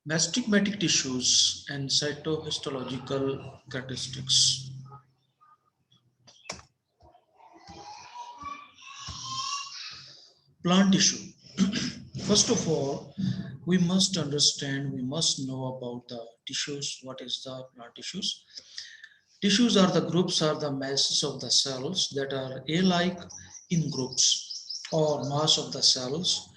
Mastigmatic tissues and cytohistological characteristics. Plant tissue. First of all, we must understand, we must know about the tissues. What is the plant tissues? Tissues are the groups or the masses of the cells that are alike in groups or mass of the cells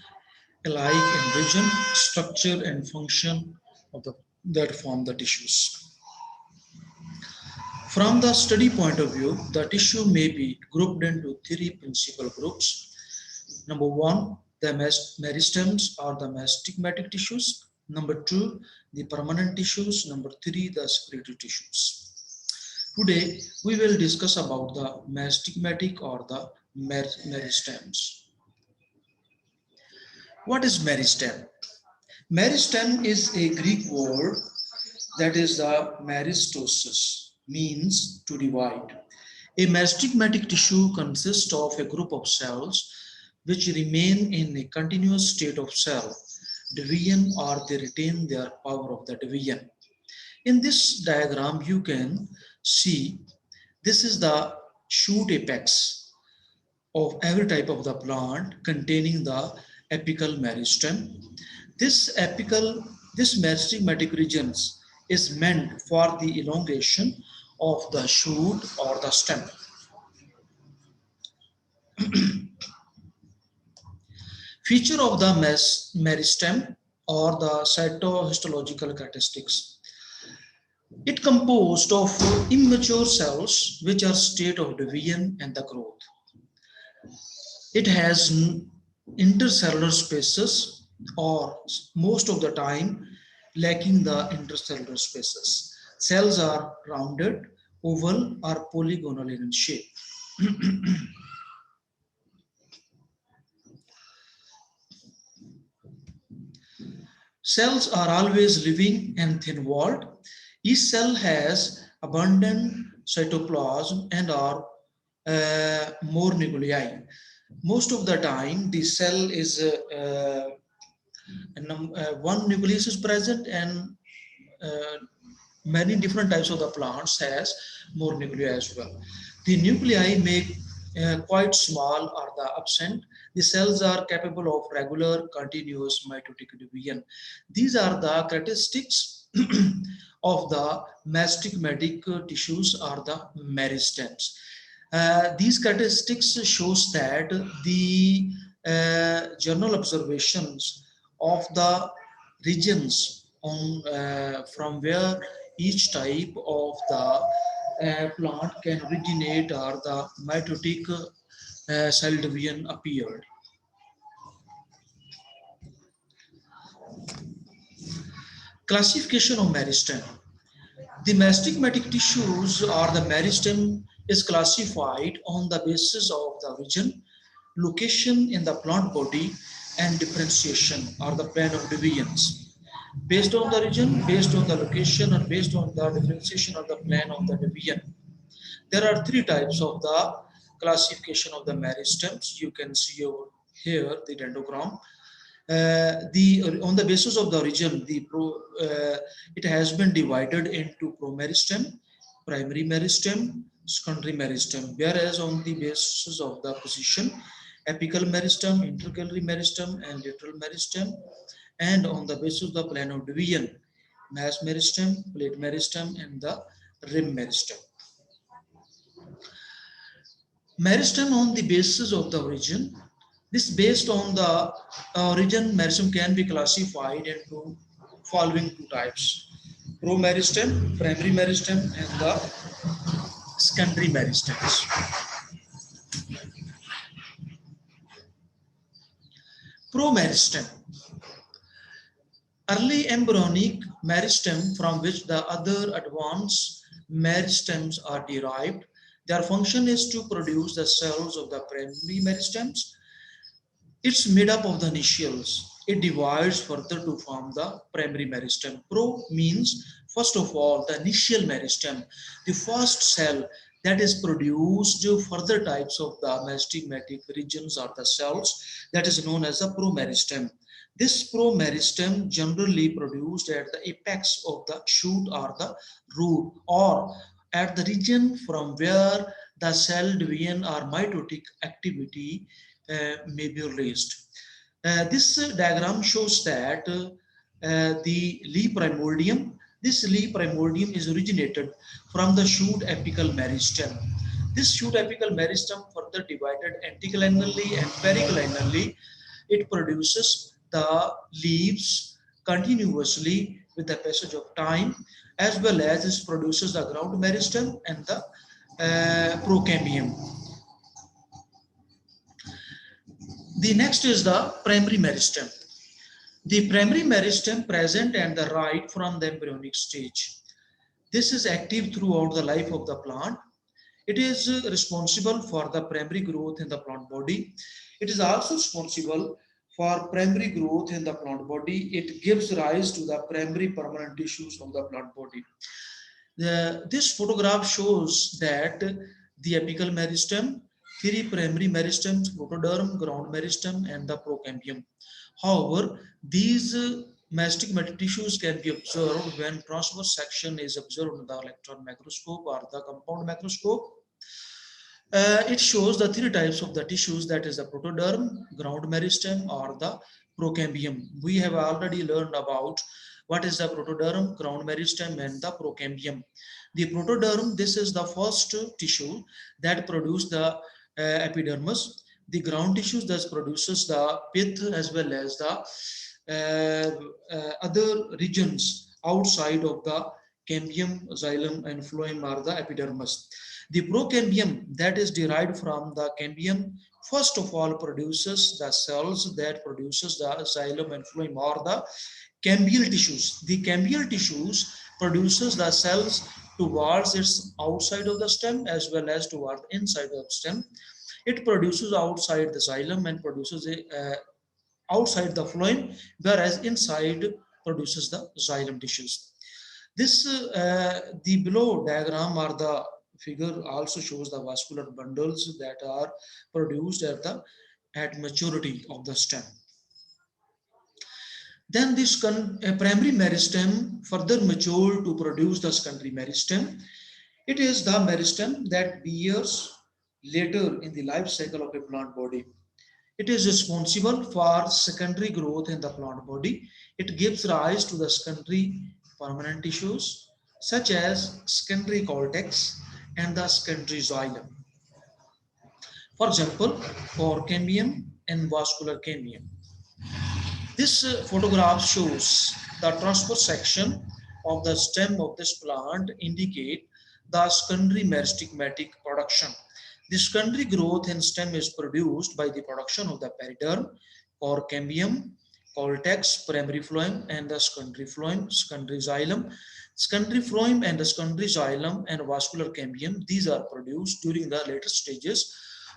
alike in region, structure and function of the that form the tissues. From the study point of view, the tissue may be grouped into three principal groups. Number one, the meristems or the mastigmatic tissues. Number two, the permanent tissues. Number three, the secretory tissues. Today, we will discuss about the mastigmatic or the meristems. What is meristem? Meristem is a Greek word that is the meristosis, means to divide. A mastigmatic tissue consists of a group of cells which remain in a continuous state of cell division or they retain their power of the division. In this diagram, you can see this is the shoot apex of every type of the plant containing the apical meristem. This meristematic regions is meant for the elongation of the shoot or the stem. Feature of the meristem or the cytohistological characteristics. It composed of immature cells which are state of division and the growth. It has intercellular spaces or most of the time lacking the intercellular spaces. Cells are rounded, oval or polygonal in shape. Cells are always living and thin-walled. Each cell has abundant cytoplasm and are more nuclei. Most of the time, the cell is one nucleus is present and many different types of the plants has more nuclei as well. The nuclei may quite small or the absent. The cells are capable of regular continuous mitotic division. These are the characteristics of the mastigmatic tissues or the meristems. These characteristics shows that the journal observations of the regions on from where each type of the plant can originate or the mitotic cell division appeared. Classification of meristem. The mastigmatic tissues or the meristem is classified on the basis of the region, location in the plant body, and differentiation or the plan of divisions. Based on the region, based on the location, and based on the differentiation of the plan of the division. There are three types of the classification of the meristems. You can see over here the dendrogram. On the basis of the region, it has been divided into promeristem, primary meristem, secondary meristem. Whereas on the basis of the position, apical meristem, intercalary meristem, and lateral meristem, and on the basis of the plan of division, mass meristem, plate meristem, and the rim meristem. Meristem on the basis of the origin. This based on the origin, meristem can be classified into following two types: promeristem, primary meristem, and the secondary meristems. Promeristem. Early embryonic meristem from which the other advanced meristems are derived. Their function is to produce the cells of the primary meristems. It's made up of the initials. It divides further to form the primary meristem. Pro means, first of all, the initial meristem, the first cell that is produced further types of the mastigmatic regions or the cells that is known as the promeristem. This promeristem generally produced at the apex of the shoot or the root, or at the region from where the cell division or mitotic activity may be released. This diagram shows that the leaf primordium, this leaf primordium is originated from the shoot apical meristem. This shoot apical meristem further divided anticlinally and periclinally. It produces the leaves continuously with the passage of time, as well as it produces the ground meristem and the procambium. The next is the primary meristem. The primary meristem present at the right from the embryonic stage. This is active throughout the life of the plant. It is responsible for the primary growth in the plant body. It is also responsible for primary growth in the plant body. It gives rise to the primary permanent tissues of the plant body. This photograph shows that the apical meristem, three primary meristems, protoderm, ground meristem, and the procambium. However, these mastic tissues can be observed when transverse section is observed in the electron microscope or the compound microscope. It shows the three types of the tissues, that is the protoderm, ground meristem, or the procambium. We have already learned about what is the protoderm, ground meristem, and the procambium. The protoderm, this is the first tissue that produces the epidermis. The ground tissues that produces the pith as well as the other regions outside of the cambium, xylem, and phloem are the epidermis. The procambium that is derived from the cambium first of all produces the cells that produces the xylem and phloem, or the cambial tissues. The cambial tissues produces the cells towards its outside of the stem as well as toward the inside of the stem. It produces outside the xylem and produces outside the phloem, whereas inside produces the xylem tissues. This the below diagram or the figure also shows the vascular bundles that are produced at maturity of the stem. Then this primary meristem further matured to produce the secondary meristem. It is the meristem that bears later in the life cycle of a plant body. It is responsible for secondary growth in the plant body. It gives rise to the secondary permanent tissues such as secondary cortex and the secondary xylem. For example, for cambium and vascular cambium. This photograph shows the transverse section of the stem of this plant indicate the secondary meristematic production. The secondary growth in stem is produced by the production of the periderm, or cambium, cortex, primary phloem, and the secondary phloem, secondary xylem. Secondary phloem and the secondary xylem and vascular cambium, these are produced during the later stages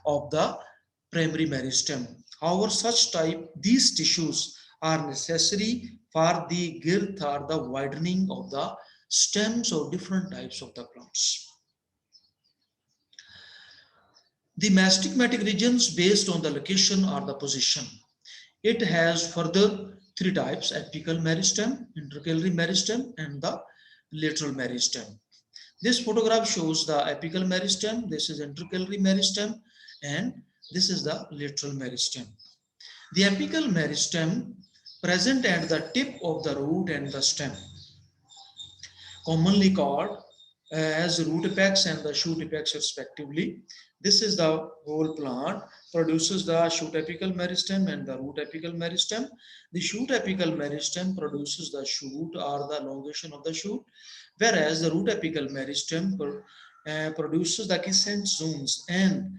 of the primary meristem. However, these tissues are necessary for the girth or the widening of the stems of different types of the plants. The mastigmatic regions based on the location or the position. It has further three types: apical meristem, intercalary meristem, and the lateral meristem. This photograph shows the apical meristem, this is intercalary meristem, and this is the lateral meristem. The apical meristem present at the tip of the root and the stem, commonly called as root apex and the shoot apex respectively. This is the whole plant, produces the shoot apical meristem and the root apical meristem. The shoot apical meristem produces the shoot or the elongation of the shoot, whereas the root apical meristem produces the quiescent zones and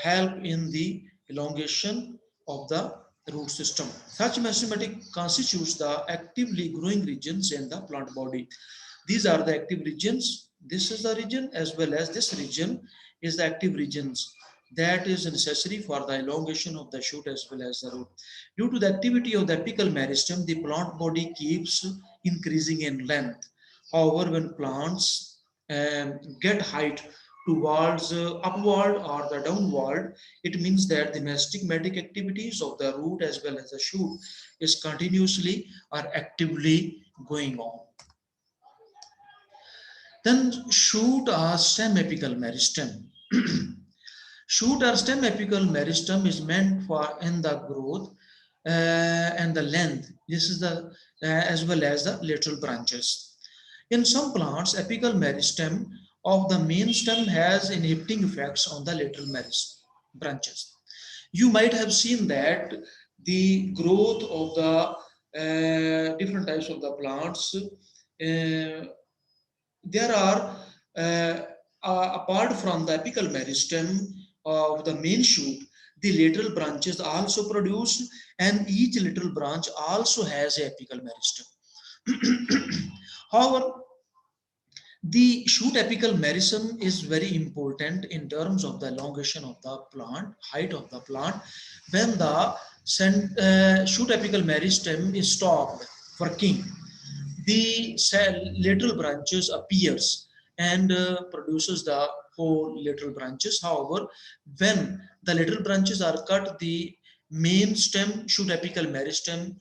help in the elongation of the root system. Such meristematic constitutes the actively growing regions in the plant body. These are the active regions. This is the region, as well as this region is the active regions that is necessary for the elongation of the shoot as well as the root. Due to the activity of the apical meristem, the plant body keeps increasing in length. However, when plants get height towards upward or the downward, it means that the meristematic activities of the root as well as the shoot is continuously or actively going on. Then shoot or stem apical meristem. Shoot or stem apical meristem is meant for in the growth and the length. This is the as well as the lateral branches. In some plants, apical meristem of the main stem has inhibiting effects on the lateral branches. You might have seen that the growth of the different types of the plants, there are apart from the apical meristem of the main shoot, the lateral branches also produce, and each lateral branch also has a apical meristem. However, the shoot apical meristem is very important in terms of the elongation of the plant, height of the plant. When the shoot apical meristem is stopped working, the cell lateral branches appears and produces the whole lateral branches. However, when the lateral branches are cut, the main stem shoot apical meristem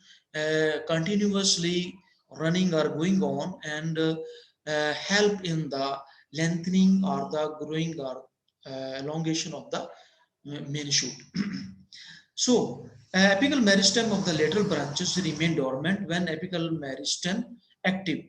continuously running or going on and help in the lengthening or the growing or elongation of the main shoot. So, apical meristem of the lateral branches remain dormant when apical meristem active.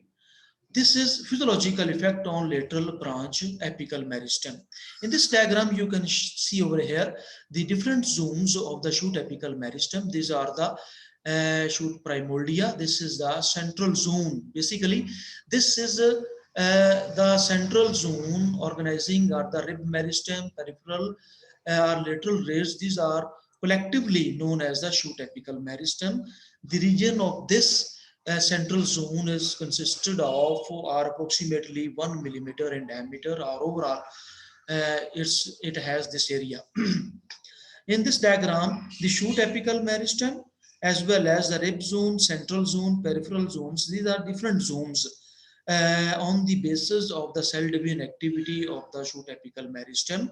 This is physiological effect on lateral branch apical meristem. In this diagram, you can see over here the different zones of the shoot apical meristem. These are the shoot primordia. This is the central zone. Basically, this is the central zone organizing are the rib meristem, peripheral, lateral rays. These are collectively known as the shoot apical meristem. The region of this central zone is consisted of or approximately 1 millimeter in diameter, or overall it has this area. In this diagram, the shoot apical meristem as well as the rib zone, central zone, peripheral zones, these are different zones on the basis of the cell division activity of the shoot apical meristem.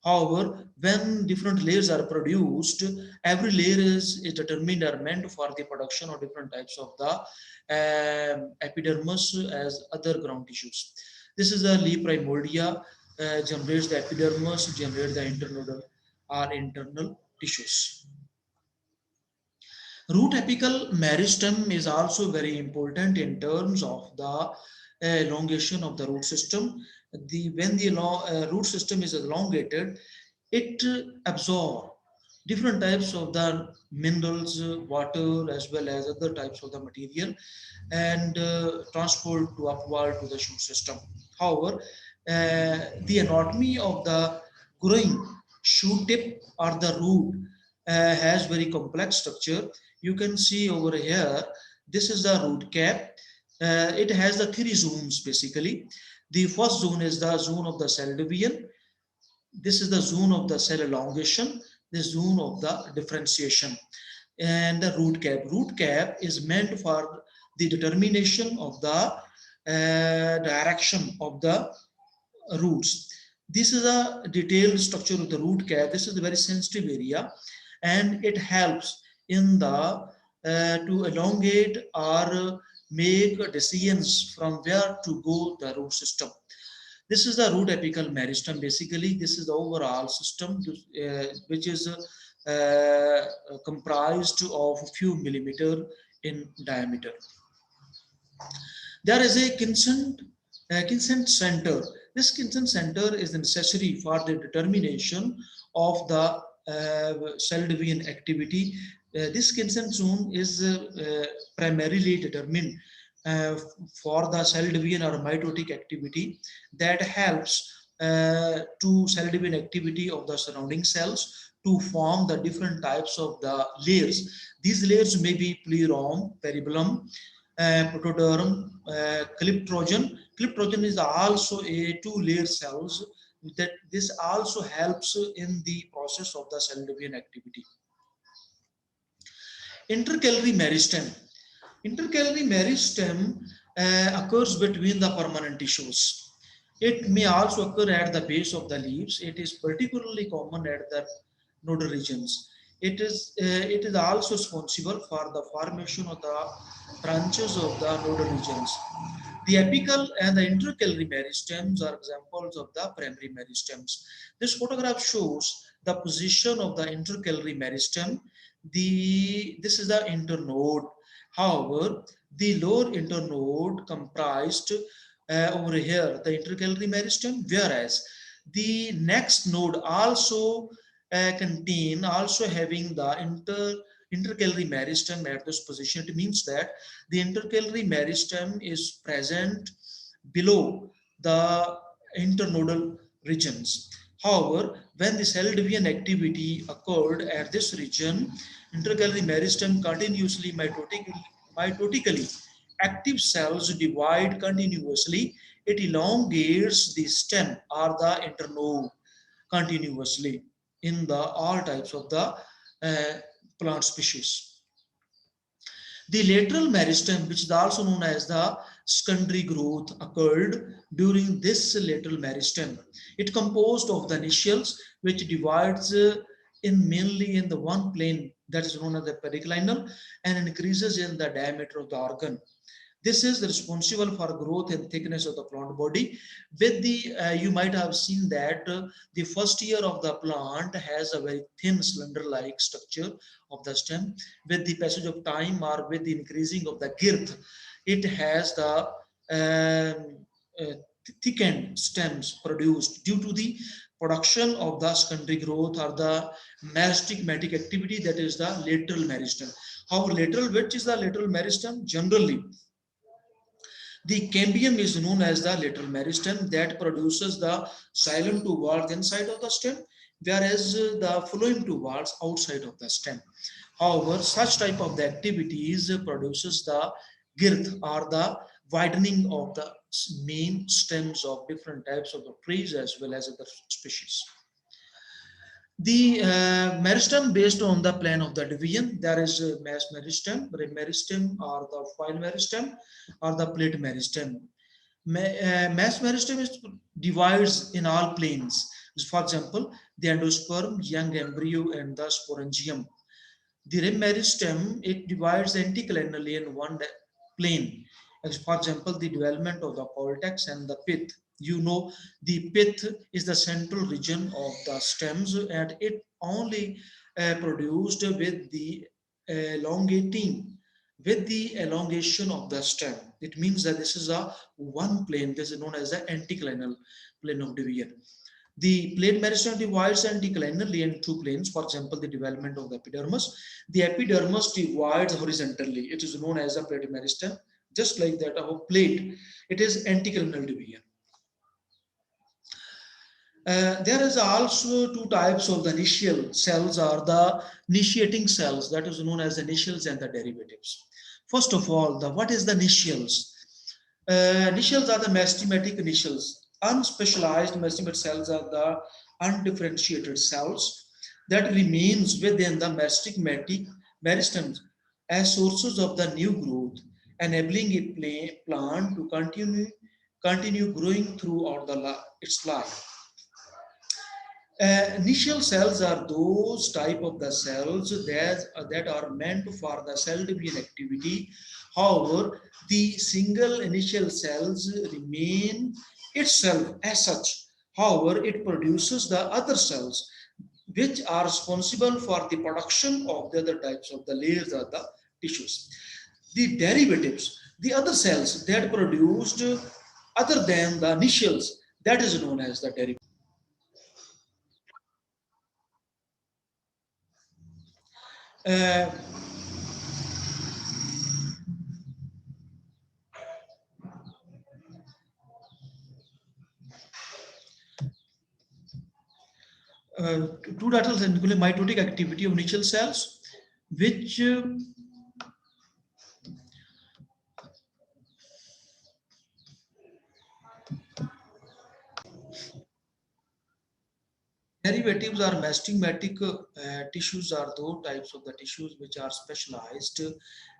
However, when different layers are produced, every layer is determined or meant for the production of different types of the epidermis as other ground tissues. This is the leaf primordia, generates the epidermis, generates the internodal or internal tissues. Root apical meristem is also very important in terms of the elongation of the root system. When the root system is elongated, it absorbs different types of the minerals, water, as well as other types of the material, and transport to upward to the shoot system. However, the anatomy of the growing shoot tip or the root has very complex structure. You can see over here, this is the root cap. It has the three zones basically. The first zone is the zone of the cell division. This is the zone of the cell elongation, the zone of the differentiation, and the root cap. Root cap is meant for the determination of the direction of the roots. This is a detailed structure of the root cap. This is a very sensitive area, and it helps in the to elongate or make decisions from where to go the root system. This is the root apical meristem. Basically, this is the overall system which is comprised of a few millimeter in diameter. There is a consent center. This consent center is necessary for the determination of the cell division activity. This consent zone is primarily determined for the cell division or mitotic activity that helps to cell division activity of the surrounding cells to form the different types of the layers. These layers may be plerome, peribellum, protoderm, cryptogen. Cryptogen is also a two-layer cells that this also helps in the process of the cell division activity. Intercalary meristem. Intercalary meristem occurs between the permanent tissues. It may also occur at the base of the leaves. It is particularly common at the nodal regions. It is also responsible for the formation of the branches of the nodal regions. The apical and the intercalary meristems are examples of the primary meristems. This photograph shows the position of the intercalary meristem. This is the internode. However, the lower internode comprised over here the intercalary meristem, whereas the next node also also having the intercalary meristem at this position. It means that the intercalary meristem is present below the internodal regions. However, when the cell division activity occurred at this region, intercalary meristem continuously mitotically active cells divide continuously. It elongates the stem or the internode continuously in the all types of the plant species. The lateral meristem, which is also known as the secondary growth, occurred during this lateral meristem. It composed of the initials, which divides in mainly in the one plane that is known as the periclinal and increases in the diameter of the organ. This is responsible for growth and thickness of the plant body. With the you might have seen that the first year of the plant has a very thin slender-like structure of the stem. With the passage of time or with the increasing of the girth, it has the thickened stems produced due to the production of the secondary growth or the meristic activity, that is the lateral meristem. However, lateral, which is the lateral meristem? Generally, the cambium is known as the lateral meristem that produces the xylem 2 valves inside of the stem, whereas the phloem 2 valves outside of the stem. However, such type of the activities produces the girth or the widening of the main stems of different types of the trees as well as other species. The meristem based on the plan of the division, there is a mass meristem, rim meristem, or the file meristem, or the plate meristem. Mass meristem is divides in all planes. For example, the endosperm, young embryo, and the sporangium. The rim meristem, it divides anticlinally in one plane. As for example, the development of the cortex and the pith. You know, the pith is the central region of the stems, and it only produced elongating with the elongation of the stem. It means that this is a one plane. This is known as the anticlinal plane of division. The plate meristem divides anticlinally in two planes. For example, the development of the epidermis. The epidermis divides horizontally. It is known as a plate meristem. Just like that of a plate, it is anticlinal division. There is also two types of the initial cells, or the initiating cells, that is known as initials and the derivatives. First of all, what is the initials? Initials are the meristematic initials. Unspecialized meristem cells are the undifferentiated cells that remains within the meristematic meristems as sources of the new growth, enabling a plant to continue growing throughout its life. Initial cells are those type of the cells that are meant for the cell division activity. However, the single initial cells remain itself as such. However, it produces the other cells which are responsible for the production of the other types of the layers of the tissues. The derivatives, the other cells that produced other than the initials, that is known as the derivative. Uh, Two data include mitotic activity of initial cells, which Derivatives or mestigmatic tissues are those types of the tissues which are specialized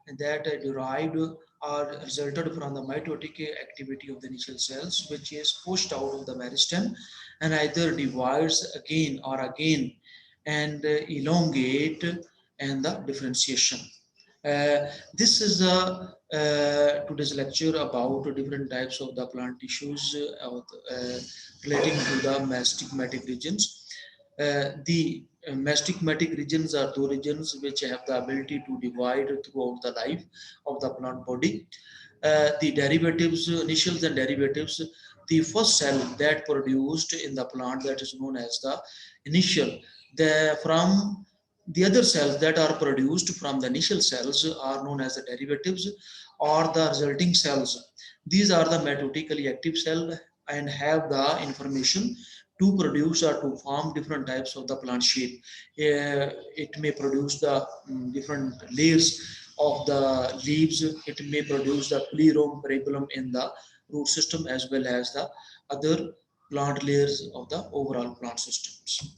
and that derived or resulted from the mitotic activity of the initial cells, which is pushed out of the meristem and either divides again or again and elongate and the differentiation. This is today's lecture about different types of the plant tissues relating to the mestigmatic regions. The mestigmatic regions are those regions which have the ability to divide throughout the life of the plant body. The derivatives, initials and derivatives, the first cell that produced in the plant that is known as the initial. From the other cells that are produced from the initial cells are known as the derivatives or the resulting cells. These are the mitotically active cell and have the information to produce or to form different types of the plant shape. It may produce the different layers of the leaves. It may produce the plerome, peripelum in the root system as well as the other plant layers of the overall plant systems.